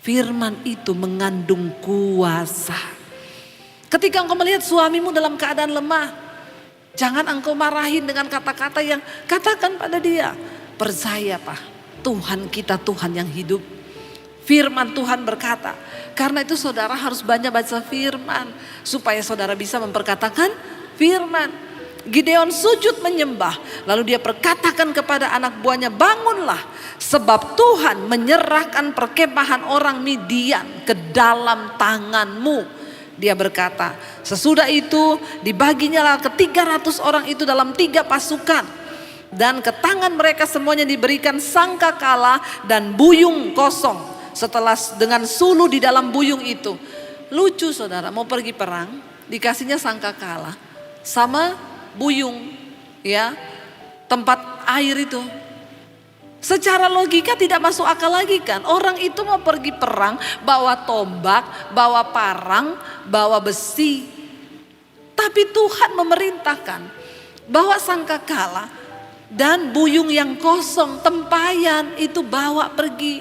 Firman itu mengandung kuasa. Ketika engkau melihat suamimu dalam keadaan lemah, jangan engkau marahin dengan kata-kata yang katakan pada dia. Percaya Pak, Tuhan kita Tuhan yang hidup. Firman Tuhan berkata, karena itu saudara harus banyak baca firman. Supaya saudara bisa memperkatakan firman. Gideon sujud menyembah. Lalu dia perkatakan kepada anak buahnya, bangunlah. Sebab Tuhan menyerahkan perkemahan orang Midian ke dalam tanganmu. Dia berkata, sesudah itu dibaginya lah ke 300 orang itu dalam 3 pasukan. Dan ke tangan mereka semuanya diberikan sangkakala dan buyung kosong. Setelah dengan suluh di dalam buyung itu. Lucu saudara, mau pergi perang dikasihnya sangkakala sama buyung, ya, tempat air itu. Secara logika tidak masuk akal lagi kan. Orang itu mau pergi perang bawa tombak, bawa parang, bawa besi. Tapi Tuhan memerintahkan bawa sangkakala dan buyung yang kosong, tempayan itu bawa pergi.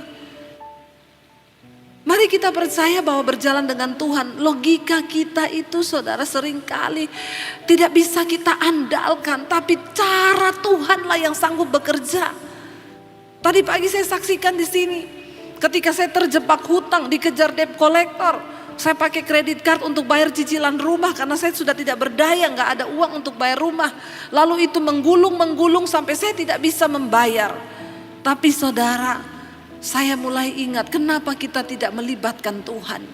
Mari kita percaya bahwa berjalan dengan Tuhan, logika kita itu saudara seringkali tidak bisa kita andalkan. Tapi cara Tuhanlah yang sanggup bekerja. Tadi pagi saya saksikan di sini, ketika saya terjebak hutang, dikejar debt collector, saya pakai kredit card untuk bayar cicilan rumah karena saya sudah tidak berdaya, nggak ada uang untuk bayar rumah. Lalu itu menggulung sampai saya tidak bisa membayar. Tapi saudara, saya mulai ingat kenapa kita tidak melibatkan Tuhan.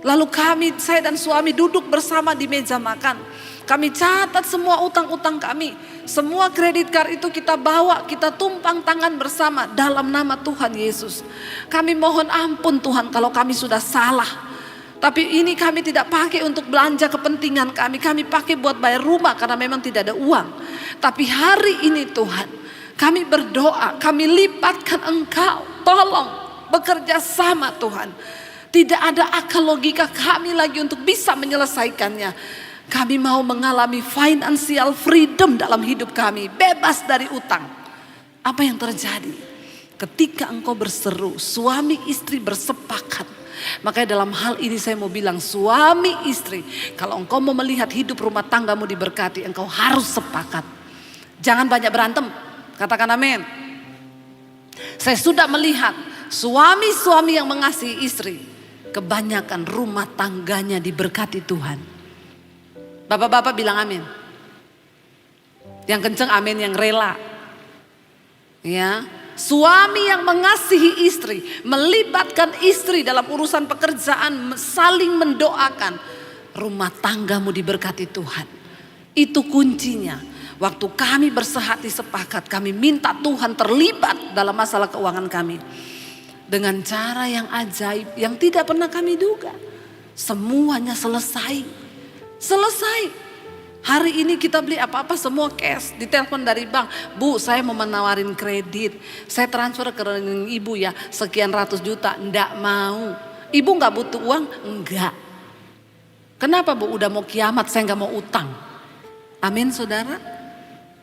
Lalu saya dan suami duduk bersama di meja makan. Kami catat semua utang-utang kami. Semua kredit card itu kita bawa, kita tumpang tangan bersama dalam nama Tuhan Yesus. Kami mohon ampun Tuhan kalau kami sudah salah. Tapi ini kami tidak pakai untuk belanja kepentingan kami. Kami pakai buat bayar rumah karena memang tidak ada uang. Tapi hari ini Tuhan, kami berdoa, kami lipatkan Engkau. Tolong bekerja sama Tuhan. Tidak ada akal logika kami lagi untuk bisa menyelesaikannya. Kami mau mengalami financial freedom dalam hidup kami. Bebas dari utang. Apa yang terjadi? Ketika engkau berseru, suami istri bersepakat. Makanya dalam hal ini saya mau bilang, suami istri, kalau engkau mau melihat hidup rumah tanggamu diberkati, engkau harus sepakat. Jangan banyak berantem. Katakan amin. Saya sudah melihat suami-suami yang mengasihi istri, kebanyakan rumah tangganya diberkati Tuhan. Bapak-bapak bilang amin. Yang kenceng amin, yang rela. Ya, suami yang mengasihi istri, melibatkan istri dalam urusan pekerjaan, saling mendoakan, rumah tanggamu diberkati Tuhan. Itu kuncinya. Waktu kami bersehati sepakat, kami minta Tuhan terlibat dalam masalah keuangan kami. Dengan cara yang ajaib, yang tidak pernah kami duga. Semuanya selesai. Selesai. Hari ini kita beli apa-apa semua cash. Ditelepon dari bank, Bu saya mau menawarin kredit. Saya transfer ke rekening ibu ya, sekian ratus juta. Enggak mau. Ibu gak butuh uang? Enggak. Kenapa Bu? Udah mau kiamat, saya gak mau utang. Amin saudara.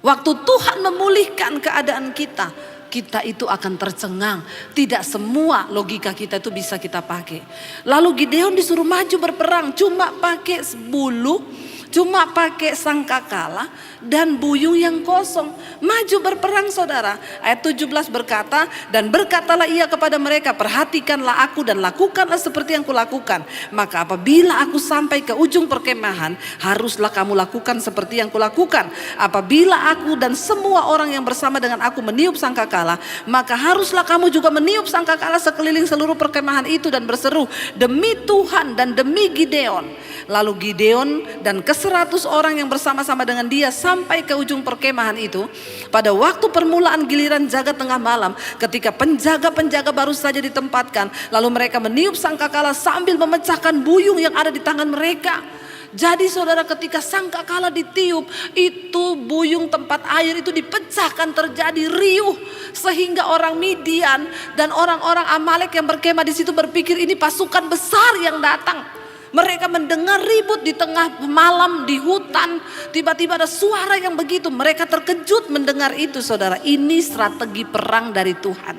Waktu Tuhan memulihkan keadaan kita, kita itu akan tercengang. Tidak semua logika kita itu bisa kita pakai. Lalu Gideon disuruh maju berperang, cuma pakai bulu, cuma pakai sangkakala dan buyung yang kosong. Maju berperang saudara. Ayat 17 berkata, dan berkatalah ia kepada mereka, perhatikanlah aku dan lakukanlah seperti yang kulakukan. Maka apabila aku sampai ke ujung perkemahan, haruslah kamu lakukan seperti yang kulakukan. Apabila aku dan semua orang yang bersama dengan aku meniup sangkakala, maka haruslah kamu juga meniup sangkakala sekeliling seluruh perkemahan itu dan berseru, demi Tuhan dan demi Gideon. Lalu Gideon dan ke-100 orang yang bersama-sama dengan dia sampai ke ujung perkemahan itu. Pada waktu permulaan giliran jaga tengah malam, ketika penjaga-penjaga baru saja ditempatkan, lalu mereka meniup sangkakala sambil memecahkan buyung yang ada di tangan mereka. Jadi saudara, ketika sangkakala ditiup, itu buyung tempat air itu dipecahkan, terjadi riuh, sehingga orang Midian dan orang-orang Amalek yang berkemah di situ berpikir ini pasukan besar yang datang. Mereka mendengar ribut di tengah malam di hutan. Tiba-tiba ada suara yang begitu. Mereka terkejut mendengar itu saudara. Ini strategi perang dari Tuhan.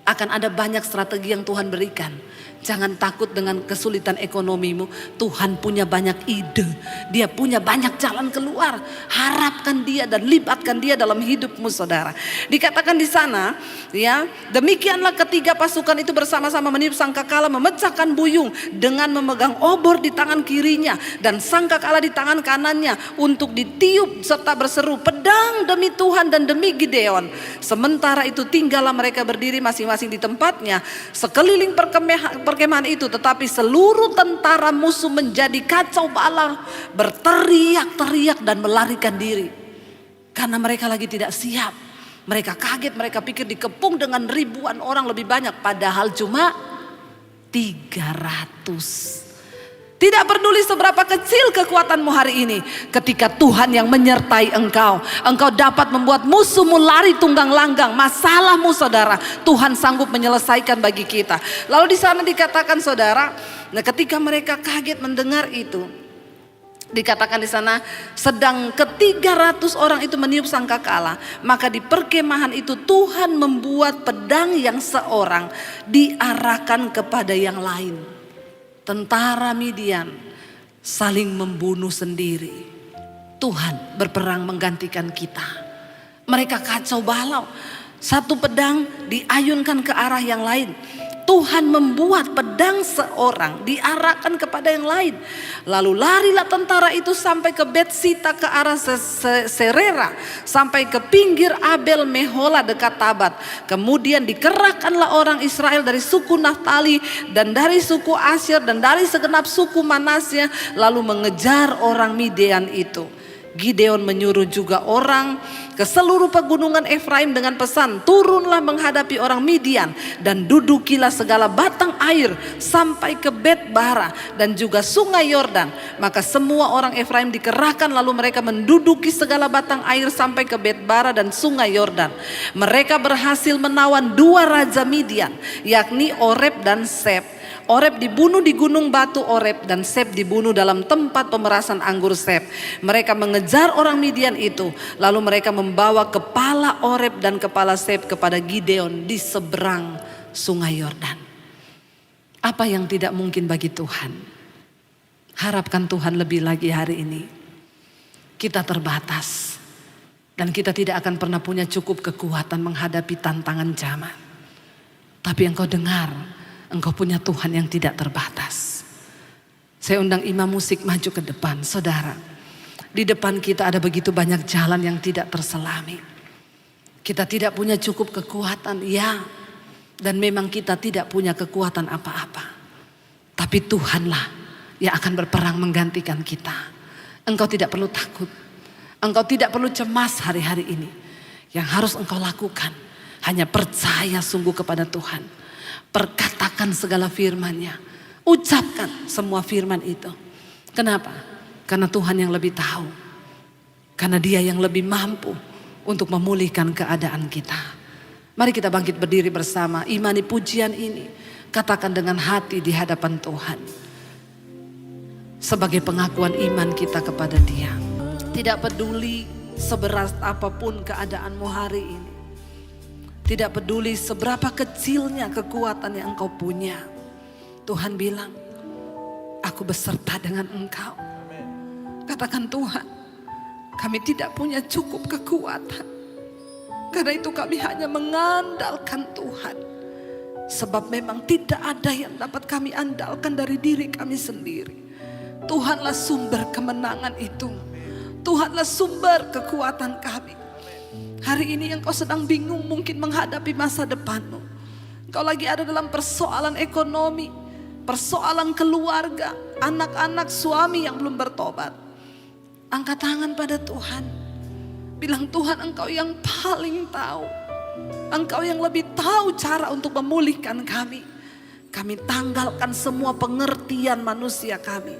Akan ada banyak strategi yang Tuhan berikan. Jangan takut dengan kesulitan ekonomimu. Tuhan punya banyak ide. Dia punya banyak jalan keluar. Harapkan dia dan libatkan dia dalam hidupmu saudara. Dikatakan di sana, ya, demikianlah ketiga pasukan itu bersama-sama meniup sangkakala, memecahkan buyung dengan memegang obor di tangan kirinya dan sangkakala di tangan kanannya untuk ditiup serta berseru, pedang demi Tuhan dan demi Gideon. Sementara itu tinggallah mereka berdiri masing-masing di tempatnya sekeliling perkemahan itu, tetapi seluruh tentara musuh menjadi kacau balau, berteriak-teriak dan melarikan diri karena mereka lagi tidak siap. Mereka kaget, mereka pikir dikepung dengan ribuan orang lebih banyak, padahal cuma 300. Tidak peduli seberapa kecil kekuatanmu hari ini, ketika Tuhan yang menyertai engkau, engkau dapat membuat musuhmu lari tunggang langgang. Masalahmu saudara, Tuhan sanggup menyelesaikan bagi kita. Lalu di sana dikatakan saudara, nah ketika mereka kaget mendengar itu, dikatakan di sana, sedang ke-300 orang itu meniup sangkakala, maka di perkemahan itu Tuhan membuat pedang yang seorang diarahkan kepada yang lain. Tentara Midian saling membunuh sendiri. Tuhan berperang menggantikan kita. Mereka kacau balau. Satu pedang diayunkan ke arah yang lain. Tuhan membuat pedang seorang diarahkan kepada yang lain. Lalu larilah tentara itu sampai ke Betsita ke arah Serera, sampai ke pinggir Abel Mehola dekat Tabat. Kemudian dikerahkanlah orang Israel dari suku Naftali dan dari suku Asyir dan dari segenap suku Manasya, lalu mengejar orang Midian itu. Gideon menyuruh juga orang ke seluruh pegunungan Efraim dengan pesan, turunlah menghadapi orang Midian dan dudukilah segala batang air sampai ke Bet-bara dan juga sungai Yordan. Maka semua orang Efraim dikerahkan, lalu mereka menduduki segala batang air sampai ke Bet-bara dan sungai Yordan. Mereka berhasil menawan dua raja Midian, yakni Oreb dan Seb. Oreb dibunuh di gunung batu Oreb dan Seb dibunuh dalam tempat pemerasan anggur Seb. Mereka mengejar orang Midian itu, lalu mereka membawa kepala Oreb dan kepala Seb kepada Gideon di seberang sungai Yordan. Apa yang tidak mungkin bagi Tuhan? Harapkan Tuhan lebih lagi hari ini. Kita terbatas dan kita tidak akan pernah punya cukup kekuatan menghadapi tantangan zaman. Tapi engkau dengar, engkau punya Tuhan yang tidak terbatas. Saya undang imam musik maju ke depan. Saudara, di depan kita ada begitu banyak jalan yang tidak terselami. Kita tidak punya cukup kekuatan, ya. Dan memang kita tidak punya kekuatan apa-apa. Tapi Tuhanlah yang akan berperang menggantikan kita. Engkau tidak perlu takut. Engkau tidak perlu cemas hari-hari ini. Yang harus engkau lakukan hanya percaya sungguh kepada Tuhan. Perkatakan segala firman-Nya. Ucapkan semua firman itu. Kenapa? Karena Tuhan yang lebih tahu. Karena Dia yang lebih mampu untuk memulihkan keadaan kita. Mari kita bangkit berdiri bersama. Imani pujian ini. Katakan dengan hati di hadapan Tuhan. Sebagai pengakuan iman kita kepada Dia. Tidak peduli seberat apapun keadaanmu hari ini. Tidak peduli seberapa kecilnya kekuatan yang engkau punya. Tuhan bilang, aku beserta dengan engkau. Katakan, Tuhan, kami tidak punya cukup kekuatan. Karena itu kami hanya mengandalkan Tuhan. Sebab memang tidak ada yang dapat kami andalkan dari diri kami sendiri. Tuhanlah sumber kemenangan itu. Tuhanlah sumber kekuatan kami. Hari ini engkau sedang bingung mungkin menghadapi masa depanmu. Engkau lagi ada dalam persoalan ekonomi, persoalan keluarga, anak-anak, suami yang belum bertobat. Angkat tangan pada Tuhan. Bilang, Tuhan, engkau yang paling tahu. Engkau yang lebih tahu cara untuk memulihkan kami. Kami tanggalkan semua pengertian manusia kami.